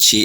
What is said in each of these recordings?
6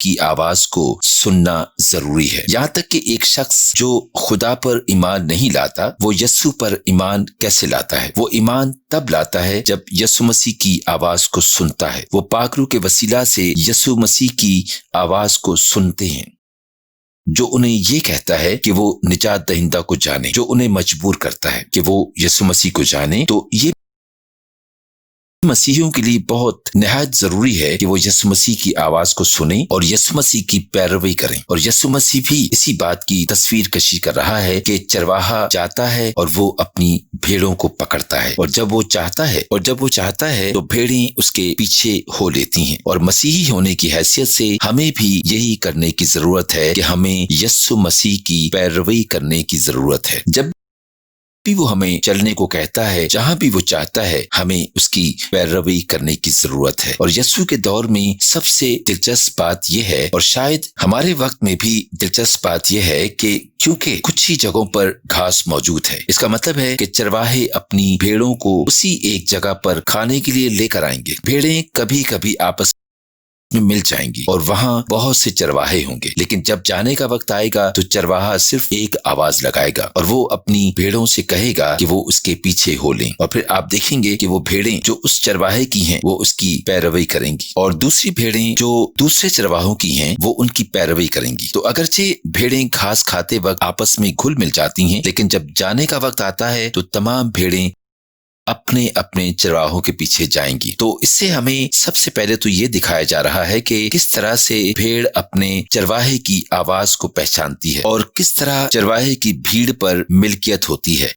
کی آواز کو سننا ضروری ہے۔ یہاں تک کہ ایک شخص جو خدا پر ایمان نہیں لاتا وہ یسوع پر ایمان کیسے لاتا ہے؟ وہ ایمان تب لاتا ہے جب یسوع مسیح کی آواز کو سنتا ہے۔ وہ پاک روح کے وسیلہ سے یسوع مسیح کی آواز کو سنتے ہیں جو انہیں یہ کہتا ہے کہ وہ نجات دہندہ کو جانے، جو انہیں مجبور کرتا ہے کہ وہ یسوع مسیح کو جانے۔ تو یہ مسیحیوں کے لیے بہت نہایت ضروری ہے کہ وہ یسوع مسیح کی آواز کو سنیں اور یسوع مسیح کی پیروی کریں۔ اور یسوع مسیح بھی اسی بات کی تصویر کشی کر رہا ہے کہ چرواہا جاتا ہے اور وہ اپنی بھیڑوں کو پکڑتا ہے، اور جب وہ چاہتا ہے تو بھیڑیں اس کے پیچھے ہو لیتی ہیں۔ اور مسیحی ہونے کی حیثیت سے ہمیں بھی یہی کرنے کی ضرورت ہے کہ ہمیں یسوع مسیح کی پیروی کرنے کی ضرورت ہے۔ جب بھی وہ ہمیں چلنے کو کہتا ہے، جہاں بھی وہ چاہتا ہے، ہمیں اس کی پیروی کرنے کی ضرورت ہے۔ اور یسوع کے دور میں سب سے دلچسپ بات یہ ہے، اور شاید ہمارے وقت میں بھی دلچسپ بات یہ ہے کہ کیونکہ کچھ ہی جگہوں پر گھاس موجود ہے، اس کا مطلب ہے کہ چرواہے اپنی بھیڑوں کو اسی ایک جگہ پر کھانے کے لیے لے کر آئیں گے۔ بھیڑیں کبھی کبھی آپس میں مل جائیں گی اور وہاں بہت سے چرواہے ہوں گے، لیکن جب جانے کا وقت آئے گا تو چرواہا صرف ایک آواز لگائے گا اور وہ اپنی بھیڑوں سے کہے گا کہ وہ اس کے پیچھے ہو لیں، اور پھر آپ دیکھیں گے کہ وہ بھیڑیں جو اس چرواہے کی ہیں وہ اس کی پیروی کریں گی، اور دوسری بھیڑیں جو دوسرے چرواہوں کی ہیں وہ ان کی پیروی کریں گی۔ تو اگرچہ بھیڑیں گھاس کھاتے وقت آپس میں گھل مل جاتی ہیں، لیکن جب جانے کا وقت آتا ہے تو تمام بھیڑیں اپنے اپنے چرواہوں کے پیچھے جائیں گی۔ تو اس سے ہمیں سب سے پہلے تو یہ دکھایا جا رہا ہے کہ کس طرح سے بھیڑ اپنے چرواہے کی آواز کو پہچانتی ہے اور کس طرح چرواہے کی بھیڑ پر ملکیت ہوتی ہے۔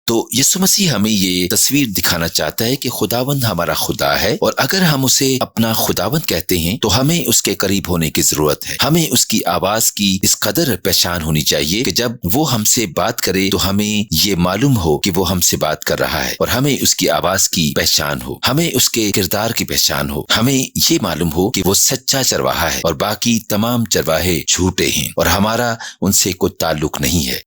تو یسوع مسیح ہمیں یہ تصویر دکھانا چاہتا ہے کہ خداوند ہمارا خدا ہے، اور اگر ہم اسے اپنا خداوند کہتے ہیں تو ہمیں اس کے قریب ہونے کی ضرورت ہے۔ ہمیں اس کی آواز کی اس قدر پہچان ہونی چاہیے کہ جب وہ ہم سے بات کرے تو ہمیں یہ معلوم ہو کہ وہ ہم سے بات کر رہا ہے، اور ہمیں اس کی آواز کی پہچان ہو، ہمیں اس کے کردار کی پہچان ہو، ہمیں یہ معلوم ہو کہ وہ سچا چرواہا ہے اور باقی تمام چرواہے جھوٹے ہیں اور ہمارا ان سے کوئی تعلق نہیں ہے۔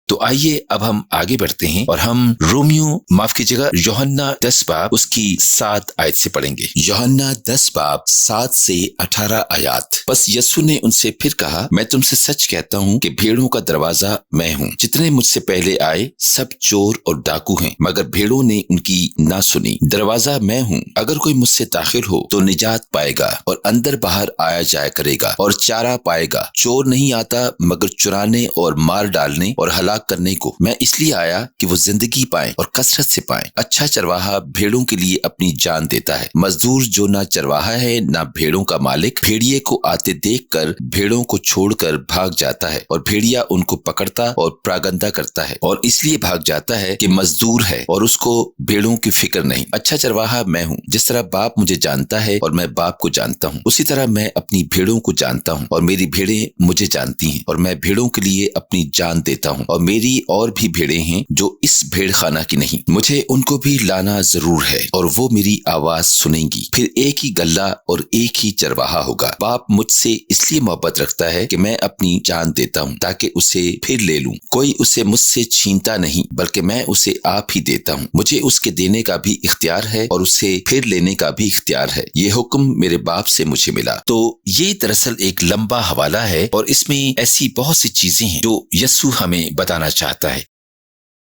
تو آئیے اب ہم آگے بڑھتے ہیں اور ہم یوحنا 10 باب اس کی 7 آیت سے پڑھیں گے۔ یوحنا 10 باب 7 سے 18 آیات۔ بس یسوع نے ان سے پھر کہا، میں تم سے سچ کہتا ہوں کہ بھیڑوں کا دروازہ میں ہوں۔ جتنے مجھ سے پہلے آئے سب چور اور ڈاکو ہیں، مگر بھیڑوں نے ان کی نہ سنی۔ دروازہ میں ہوں، اگر کوئی مجھ سے داخل ہو تو نجات پائے گا اور اندر باہر آیا جایا کرے گا اور چارہ پائے گا۔ چور نہیں آتا مگر چرانے اور مار ڈالنے اور ہلاک کرنے کو، میں اس لیے آیا کہ وہ زندگی پائیں اور کثرت سے پائیں۔ اچھا چرواہا بھیڑوں کے لیے اپنی جان دیتا ہے۔ مزدور جو نہ چرواہا ہے نہ بھیڑوں کا مالک، بھیڑیے کو آتے دیکھ کر بھیڑوں کو چھوڑ کر بھاگ جاتا ہے، اور بھیڑیا ان کو پکڑتا اور پراگندہ کرتا ہے، اور اس لیے بھاگ جاتا ہے کہ مزدور ہے اور اس کو بھیڑوں کی فکر نہیں۔ اچھا چرواہا میں ہوں، جس طرح باپ مجھے جانتا ہے اور میں باپ کو جانتا ہوں، اسی طرح میں اپنی بھیڑوں کو جانتا ہوں، اور میری بھیڑیں مجھے جانتی ہیں، اور میں بھیڑوں کے لیے اپنی جان دیتا ہوں۔ اور میری اور بھی بھیڑیں ہیں جو اس بھیڑ خانہ کی نہیں، مجھے ان کو بھی لانا ضرور ہے، اور وہ میری آواز سنیں گی۔ پھر ایک ہی گلہ اور ایک ہی چرواہا ہوگا۔ باپ مجھ سے اس لیے محبت رکھتا ہے کہ میں اپنی جان دیتا ہوں تاکہ اسے پھر لے لوں۔ کوئی اسے مجھ سے چھینتا نہیں بلکہ میں اسے آپ ہی دیتا ہوں۔ مجھے اس کے دینے کا بھی اختیار ہے اور اسے پھر لینے کا بھی اختیار ہے۔ یہ حکم میرے باپ سے مجھے ملا۔ تو یہ دراصل ایک لمبا حوالہ ہے، اور اس میں ایسی بہت سی چیزیں ہیں جو یسوع ہمیں بتانا چاہتا ہے۔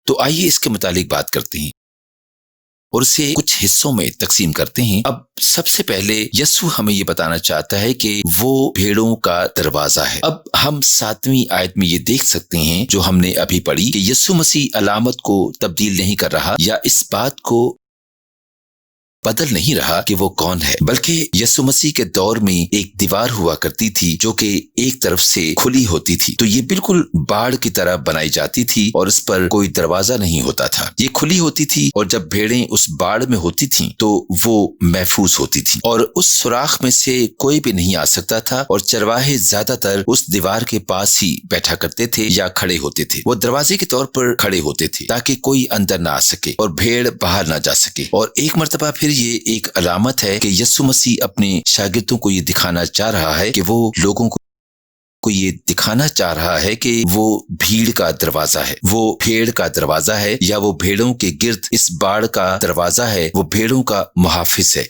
تو آئیے اس کے متعلق بات کرتے ہیں اور اسے کچھ حصوں میں تقسیم کرتے ہیں۔ اب سب سے پہلے یسوع ہمیں یہ بتانا چاہتا ہے کہ وہ بھیڑوں کا دروازہ ہے۔ اب ہم 7ویں آیت میں یہ دیکھ سکتے ہیں جو ہم نے ابھی پڑھی کہ یسوع مسیح علامت کو تبدیل نہیں کر رہا یا اس بات کو بدل نہیں رہا کہ وہ کون ہے، بلکہ یسوع مسیح کے دور میں ایک دیوار ہوا کرتی تھی جو کہ ایک طرف سے کھلی ہوتی تھی، تو یہ بالکل باڑ کی طرح بنائی جاتی تھی اور اس پر کوئی دروازہ نہیں ہوتا تھا۔ یہ کھلی ہوتی تھی اور جب بھیڑیں اس باڑ میں ہوتی تھیں تو وہ محفوظ ہوتی تھی اور اس سوراخ میں سے کوئی بھی نہیں آ سکتا تھا، اور چرواہے زیادہ تر اس دیوار کے پاس ہی بیٹھا کرتے تھے یا کھڑے ہوتے تھے۔ وہ دروازے کے طور پر کھڑے ہوتے تھے تاکہ کوئی اندر نہ آ سکے اور بھیڑ باہر نہ جا سکے۔ اور ایک مرتبہ پھر یہ ایک علامت ہے کہ یسوع مسیح اپنے شاگردوں کو یہ دکھانا چاہ رہا ہے کہ وہ لوگوں کو یہ دکھانا چاہ رہا ہے کہ وہ بھیڑ کا دروازہ ہے، وہ بھیڑ کا دروازہ ہے، یا وہ بھیڑوں کے گرد اس باڑ کا دروازہ ہے، وہ بھیڑوں کا محافظ ہے۔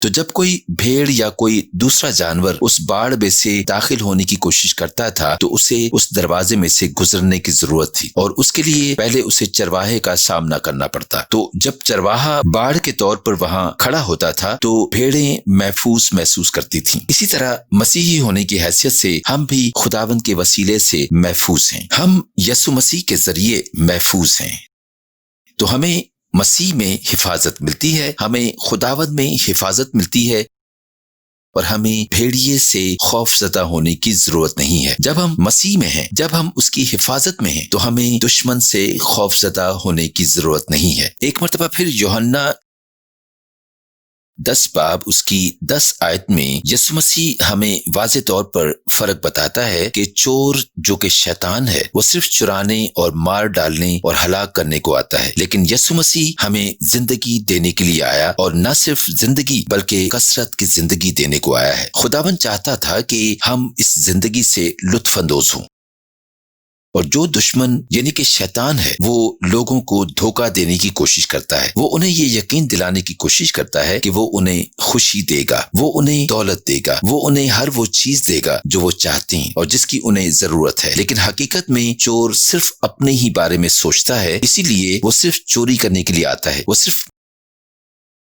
تو جب کوئی بھیڑ یا کوئی دوسرا جانور اس باڑ میں سے داخل ہونے کی کوشش کرتا تھا تو اسے اس دروازے میں سے گزرنے کی ضرورت تھی، اور اس کے لیے پہلے اسے چرواہے کا سامنا کرنا پڑتا۔ تو جب چرواہا باڑ کے طور پر وہاں کھڑا ہوتا تھا تو بھیڑیں محفوظ محسوس کرتی تھیں۔ اسی طرح مسیحی ہونے کی حیثیت سے ہم بھی خداوند کے وسیلے سے محفوظ ہیں، ہم یسوع مسیح کے ذریعے محفوظ ہیں۔ تو ہمیں مسیح میں حفاظت ملتی ہے، ہمیں خداوند میں حفاظت ملتی ہے، اور ہمیں بھیڑیے سے خوف زدہ ہونے کی ضرورت نہیں ہے۔ جب ہم مسیح میں ہیں، جب ہم اس کی حفاظت میں ہیں، تو ہمیں دشمن سے خوف زدہ ہونے کی ضرورت نہیں ہے۔ ایک مرتبہ پھر یوحنا 10 باب اس کی 10 آیت میں یسوع مسیح ہمیں واضح طور پر فرق بتاتا ہے کہ چور جو کہ شیطان ہے وہ صرف چرانے اور مار ڈالنے اور ہلاک کرنے کو آتا ہے، لیکن یسوع مسیح ہمیں زندگی دینے کے لیے آیا، اور نہ صرف زندگی بلکہ کثرت کی زندگی دینے کو آیا ہے۔ خداوند چاہتا تھا کہ ہم اس زندگی سے لطف اندوز ہوں، اور جو دشمن یعنی کہ شیطان ہے وہ لوگوں کو دھوکہ دینے کی کوشش کرتا ہے، وہ انہیں یہ یقین دلانے کی کوشش کرتا ہے کہ وہ انہیں خوشی دے گا، وہ انہیں دولت دے گا، وہ انہیں ہر وہ چیز دے گا جو وہ چاہتے ہیں اور جس کی انہیں ضرورت ہے۔ لیکن حقیقت میں چور صرف اپنے ہی بارے میں سوچتا ہے، اسی لیے وہ صرف چوری کرنے کے لیے آتا ہے، وہ صرف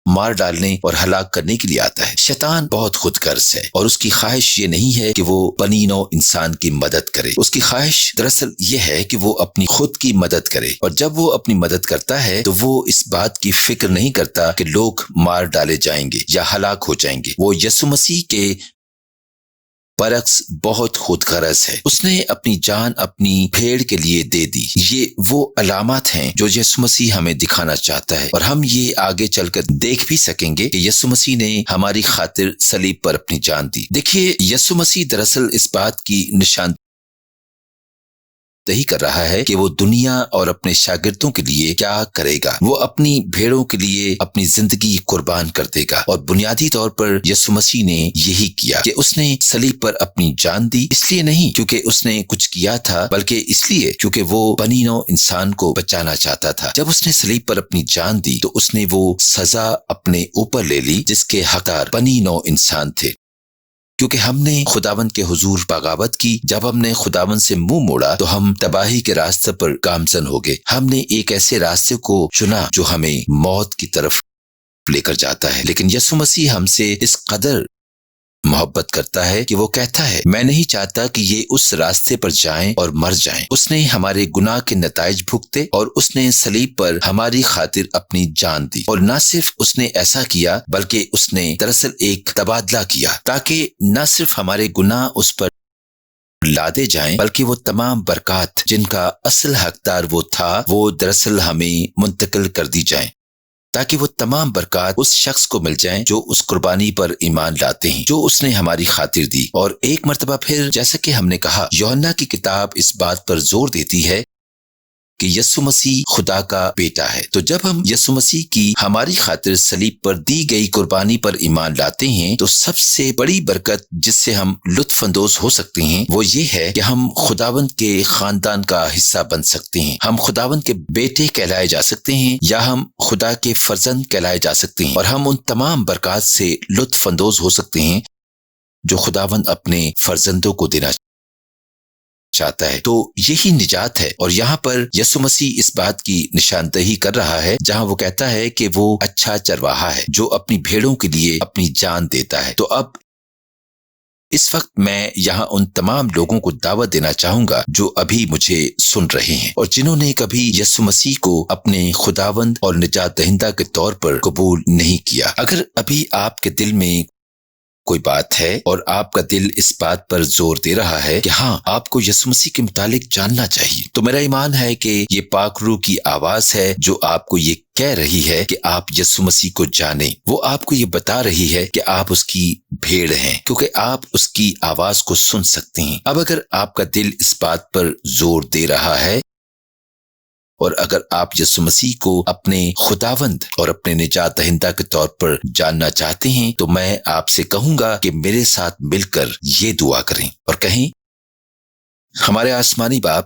مار ڈالنے اور ہلاک کرنے کے لیے آتا ہے۔ شیطان بہت خود غرض ہے، اور اس کی خواہش یہ نہیں ہے کہ وہ بنی نوع انسان کی مدد کرے، اس کی خواہش دراصل یہ ہے کہ وہ اپنی خود کی مدد کرے، اور جب وہ اپنی مدد کرتا ہے تو وہ اس بات کی فکر نہیں کرتا کہ لوگ مار ڈالے جائیں گے یا ہلاک ہو جائیں گے۔ وہ یسوع مسیح کے برعکس بہت خود غرض ہے، اس نے اپنی جان اپنی بھیڑ کے لیے دے دی۔ یہ وہ علامات ہیں جو یسوع مسیح ہمیں دکھانا چاہتا ہے، اور ہم یہ آگے چل کر دیکھ بھی سکیں گے کہ یسوع مسیح نے ہماری خاطر صلیب پر اپنی جان دی۔ دیکھیے، یسوع مسیح دراصل اس بات کی نشاندہی کر رہا ہے کہ وہ دنیا اور اپنے شاگردوں کے لیے کیا کرے گا۔ وہ اپنی بھیڑوں کے لیے اپنی زندگی قربان کر دے گا، اور بنیادی طور پر یسوع مسیح نے یہی کیا کہ اس نے صلیب پر اپنی جان دی، اس لیے نہیں کیونکہ اس نے کچھ کیا تھا، بلکہ اس لیے کیونکہ وہ بنی نوع انسان کو بچانا چاہتا تھا۔ جب اس نے صلیب پر اپنی جان دی تو اس نے وہ سزا اپنے اوپر لے لی جس کے حقدار بنی نوع انسان تھے، کیونکہ ہم نے خداوند کے حضور بغاوت کی۔ جب ہم نے خداوند سے منہ موڑا تو ہم تباہی کے راستے پر گامزن ہو گئے۔ ہم نے ایک ایسے راستے کو چنا جو ہمیں موت کی طرف لے کر جاتا ہے، لیکن یسوع مسیح ہم سے اس قدر محبت کرتا ہے کہ وہ کہتا ہے، میں نہیں چاہتا کہ یہ اس راستے پر جائیں اور مر جائیں۔ اس نے ہمارے گناہ کے نتائج بھگتے، اور اس نے صلیب پر ہماری خاطر اپنی جان دی، اور نہ صرف اس نے ایسا کیا بلکہ اس نے دراصل ایک تبادلہ کیا، تاکہ نہ صرف ہمارے گناہ اس پر لادے جائیں بلکہ وہ تمام برکات جن کا اصل حقدار وہ تھا وہ دراصل ہمیں منتقل کر دی جائیں، تاکہ وہ تمام برکات اس شخص کو مل جائیں جو اس قربانی پر ایمان لاتے ہیں جو اس نے ہماری خاطر دی۔ اور ایک مرتبہ پھر جیسا کہ ہم نے کہا، یوحنا کی کتاب اس بات پر زور دیتی ہے کہ یسوع مسیح خدا کا بیٹا ہے۔ تو جب ہم یسوع مسیح کی ہماری خاطر صلیب پر دی گئی قربانی پر ایمان لاتے ہیں تو سب سے بڑی برکت جس سے ہم لطف اندوز ہو سکتے ہیں وہ یہ ہے کہ ہم خداوند کے خاندان کا حصہ بن سکتے ہیں، ہم خداوند کے بیٹے کہلائے جا سکتے ہیں، یا ہم خدا کے فرزند کہلائے جا سکتے ہیں، اور ہم ان تمام برکات سے لطف اندوز ہو سکتے ہیں جو خداوند اپنے فرزندوں کو دینا چاہتا ہے۔ تو یہی نجات ہے، اور یہاں پر یسوع مسیح اس بات کی نشاندہی کر رہا ہے جہاں وہ کہتا ہے کہ وہ اچھا چرواہا ہے جو اپنی بھیڑوں کے لیے اپنی جان دیتا ہے۔ تو اب اس وقت میں یہاں ان تمام لوگوں کو دعوت دینا چاہوں گا جو ابھی مجھے سن رہے ہیں اور جنہوں نے کبھی یسوع مسیح کو اپنے خداوند اور نجات دہندہ کے طور پر قبول نہیں کیا۔ اگر ابھی آپ کے دل میں کوئی بات ہے اور آپ کا دل اس بات پر زور دے رہا ہے کہ ہاں آپ کو یسوع مسیح کے متعلق جاننا چاہیے، تو میرا ایمان ہے کہ یہ پاک روح کی آواز ہے جو آپ کو یہ کہہ رہی ہے کہ آپ یسوع مسیح کو جانیں۔ وہ آپ کو یہ بتا رہی ہے کہ آپ اس کی بھیڑ ہیں کیونکہ آپ اس کی آواز کو سن سکتے ہیں۔ اب اگر آپ کا دل اس بات پر زور دے رہا ہے اور اگر آپ یسوع مسیح کو اپنے خداوند اور اپنے نجات دہندہ کے طور پر جاننا چاہتے ہیں تو میں آپ سے کہوں گا کہ میرے ساتھ مل کر یہ دعا کریں اور کہیں، ہمارے آسمانی باپ،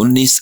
19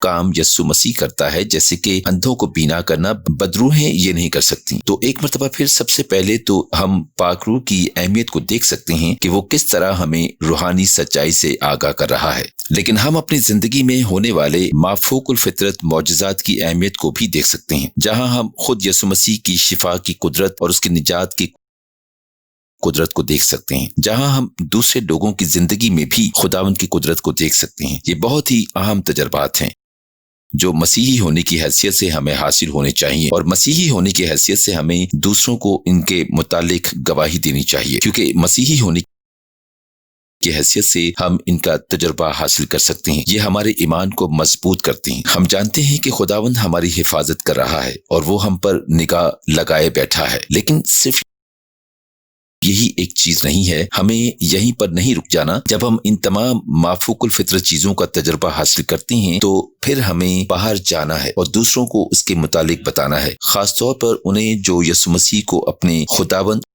کام یسوع مسیح کرتا ہے، جیسے کہ اندھوں کو بینا کرنا، بدروحیں یہ نہیں کر سکتی۔ تو ایک مرتبہ پھر سب سے پہلے تو ہم پاک روح کی اہمیت کو دیکھ سکتے ہیں کہ وہ کس طرح ہمیں روحانی سچائی سے آگاہ کر رہا ہے، لیکن ہم اپنی زندگی میں ہونے والے مافوق الفطرت معجزات کی اہمیت کو بھی دیکھ سکتے ہیں، جہاں ہم خود یسوع مسیح کی شفا کی قدرت اور اس کی نجات کی قدرت کو دیکھ سکتے ہیں، جہاں ہم دوسرے لوگوں کی زندگی میں بھی خداوند کی قدرت کو دیکھ سکتے ہیں۔ یہ بہت ہی اہم تجربات ہیں جو مسیحی ہونے کی حیثیت سے ہمیں حاصل ہونے چاہیے، اور مسیحی ہونے کی حیثیت سے ہمیں دوسروں کو ان کے متعلق گواہی دینی چاہیے، کیونکہ مسیحی ہونے کی حیثیت سے ہم ان کا تجربہ حاصل کر سکتے ہیں۔ یہ ہمارے ایمان کو مضبوط کرتے ہیں۔ ہم جانتے ہیں کہ خداوند ہماری حفاظت کر رہا ہے اور وہ ہم پر نگاہ لگائے بیٹھا ہے، لیکن صرف یہی ایک چیز نہیں ہے، ہمیں یہیں پر نہیں رک جانا۔ جب ہم ان تمام مافوق الفطرت چیزوں کا تجربہ حاصل کرتے ہیں تو پھر ہمیں باہر جانا ہے اور دوسروں کو اس کے متعلق بتانا ہے، خاص طور پر انہیں جو یسوع مسیح کو اپنے خداوند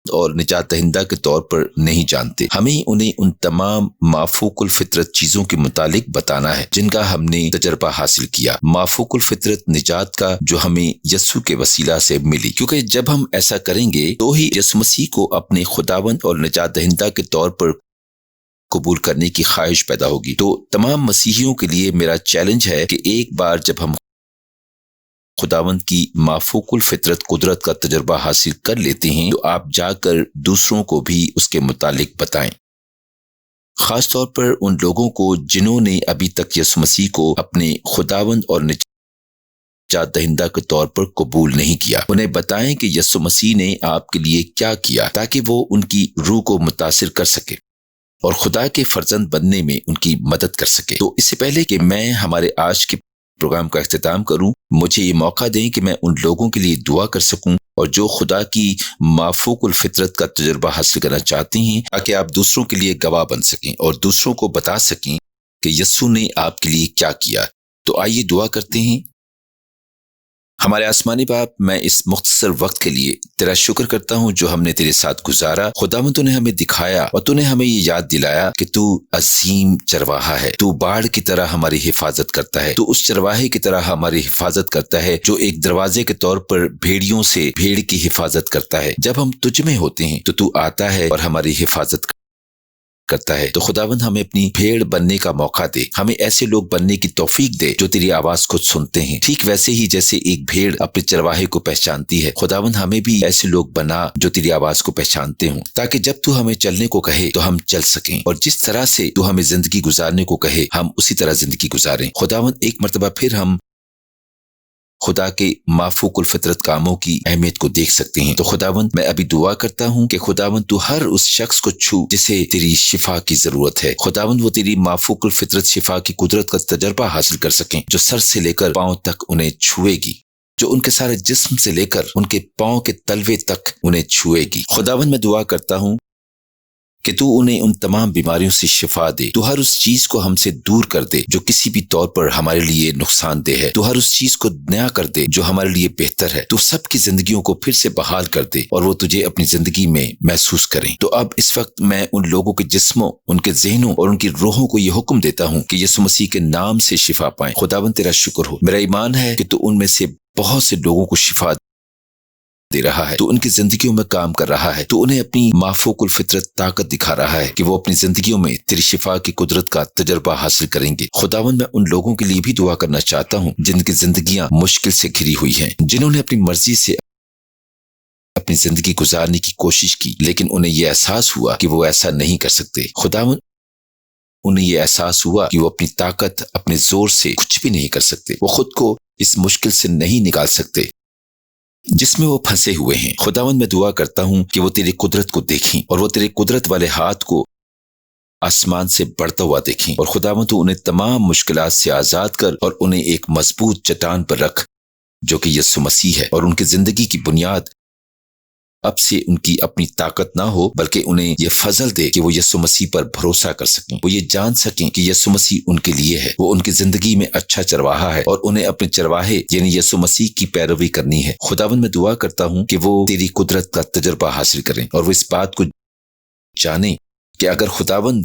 اور نجات دہندہ کے طور پر نہیں جانتے۔ ہمیں انہیں ان تمام مافوق الفطرت چیزوں کے متعلق بتانا ہے جن کا ہم نے تجربہ حاصل کیا، مافوق الفطرت نجات کا جو ہمیں یسوع کے وسیلہ سے ملی، کیونکہ جب ہم ایسا کریں گے تو ہی یسوع مسیح کو اپنے خداوند اور نجات دہندہ کے طور پر قبول کرنے کی خواہش پیدا ہوگی۔ تو تمام مسیحیوں کے لیے میرا چیلنج ہے کہ ایک بار جب ہم خداوند کی مافوق الفطرت قدرت کا تجربہ حاصل کر لیتے ہیں تو آپ جا کر دوسروں کو بھی اس کے متعلق بتائیں، خاص طور پر ان لوگوں کو جنہوں نے ابھی تک یسوع مسیح کو اپنے خداوند اور نجات دہندہ کے طور پر قبول نہیں کیا۔ انہیں بتائیں کہ یسوع مسیح نے آپ کے لیے کیا کیا تاکہ وہ ان کی روح کو متاثر کر سکے اور خدا کے فرزند بننے میں ان کی مدد کر سکے۔ تو اس سے پہلے کہ میں ہمارے آج کے پروگرام کا اختتام کروں، مجھے یہ موقع دیں کہ میں ان لوگوں کے لیے دعا کر سکوں اور جو خدا کی مافوق الفطرت کا تجربہ حاصل کرنا چاہتے ہیں، تاکہ آپ دوسروں کے لیے گواہ بن سکیں اور دوسروں کو بتا سکیں کہ یسوع نے آپ کے لیے کیا کیا۔ تو آئیے دعا کرتے ہیں۔ ہمارے آسمانی باپ، میں اس مختصر وقت کے لیے تیرا شکر کرتا ہوں جو ہم نے تیرے ساتھ گزارا۔ خداوند تو نے ہمیں دکھایا اور تو نے ہمیں یہ یاد دلایا کہ تو عظیم چرواہا ہے، تو باڑ کی طرح ہماری حفاظت کرتا ہے، تو اس چرواہے کی طرح ہماری حفاظت کرتا ہے جو ایک دروازے کے طور پر بھیڑیوں سے بھیڑ کی حفاظت کرتا ہے۔ جب ہم تجھ میں ہوتے ہیں تو آتا ہے اور ہماری حفاظت کرتا ہے۔ تو خداوند ہمیں اپنی بھیڑ بننے کا موقع دے، ہمیں ایسے لوگ بننے کی توفیق دے جو تیری آواز کو سنتے ہیں، ٹھیک ویسے ہی جیسے ایک بھیڑ اپنے چرواہے کو پہچانتی ہے۔ خداوند ہمیں بھی ایسے لوگ بنا جو تیری آواز کو پہچانتے ہوں، تاکہ جب تو ہمیں چلنے کو کہے تو ہم چل سکیں، اور جس طرح سے تو ہمیں زندگی گزارنے کو کہے ہم اسی طرح زندگی گزاریں۔ خداوند ایک مرتبہ پھر ہم خدا کے مافوق الفطرت کاموں کی اہمیت کو دیکھ سکتے ہیں۔ تو خداوند میں ابھی دعا کرتا ہوں کہ خداوند تو ہر اس شخص کو چھو جسے تیری شفا کی ضرورت ہے۔ خداوند وہ تیری مافوق الفطرت شفا کی قدرت کا تجربہ حاصل کر سکیں جو سر سے لے کر پاؤں تک انہیں چھوئے گی، جو ان کے سارے جسم سے لے کر ان کے پاؤں کے تلوے تک انہیں چھوئے گی۔ خداوند میں دعا کرتا ہوں کہ تو انہیں ان تمام بیماریوں سے شفا دے، تو ہر اس چیز کو ہم سے دور کر دے جو کسی بھی طور پر ہمارے لیے نقصان دہ ہے، تو ہر اس چیز کو نیا کر دے جو ہمارے لیے بہتر ہے، تو سب کی زندگیوں کو پھر سے بحال کر دے اور وہ تجھے اپنی زندگی میں محسوس کریں۔ تو اب اس وقت میں ان لوگوں کے جسموں، ان کے ذہنوں اور ان کی روحوں کو یہ حکم دیتا ہوں کہ یسوع مسیح کے نام سے شفا پائیں۔ خداوند تیرا شکر ہو، میرا ایمان ہے کہ تو ان میں سے بہت سے لوگوں کو شفا دے رہا ہے، تو ان کی زندگیوں میں کام کر رہا ہے، تو انہیں اپنی مافوق الفطرت طاقت دکھا رہا ہے کہ وہ اپنی زندگیوں میں تیری شفا کی قدرت کا تجربہ حاصل کریں گے۔ خداوند میں ان لوگوں کے لیے بھی دعا کرنا چاہتا ہوں جن کی زندگیاں مشکل سے گھری ہوئی ہیں، جنہوں نے اپنی مرضی سے اپنی زندگی گزارنے کی کوشش کی لیکن انہیں یہ احساس ہوا کہ وہ ایسا نہیں کر سکتے۔ خداوند انہیں یہ احساس ہوا کہ وہ اپنی طاقت، اپنے زور سے کچھ بھی نہیں کر سکتے، وہ خود کو اس مشکل سے نہیں نکال سکتے جس میں وہ پھنسے ہوئے ہیں۔ خداوند میں دعا کرتا ہوں کہ وہ تیری قدرت کو دیکھیں اور وہ تیری قدرت والے ہاتھ کو آسمان سے بڑھتا ہوا دیکھیں، اور خداوند تو انہیں تمام مشکلات سے آزاد کر اور انہیں ایک مضبوط چٹان پر رکھ جو کہ یسوع مسیح ہے، اور ان کی زندگی کی بنیاد اب سے ان کی اپنی طاقت نہ ہو بلکہ انہیں یہ فضل دے کہ وہ یسوع مسیح پر بھروسہ کر سکیں، وہ یہ جان سکیں کہ یسوع مسیح ان کے لیے ہے، وہ ان کی زندگی میں اچھا چرواہا ہے اور انہیں اپنے چرواہے یعنی یسوع مسیح کی پیروی کرنی ہے۔ خداوند میں دعا کرتا ہوں کہ وہ تیری قدرت کا تجربہ حاصل کریں اور وہ اس بات کو جانیں کہ اگر خداوند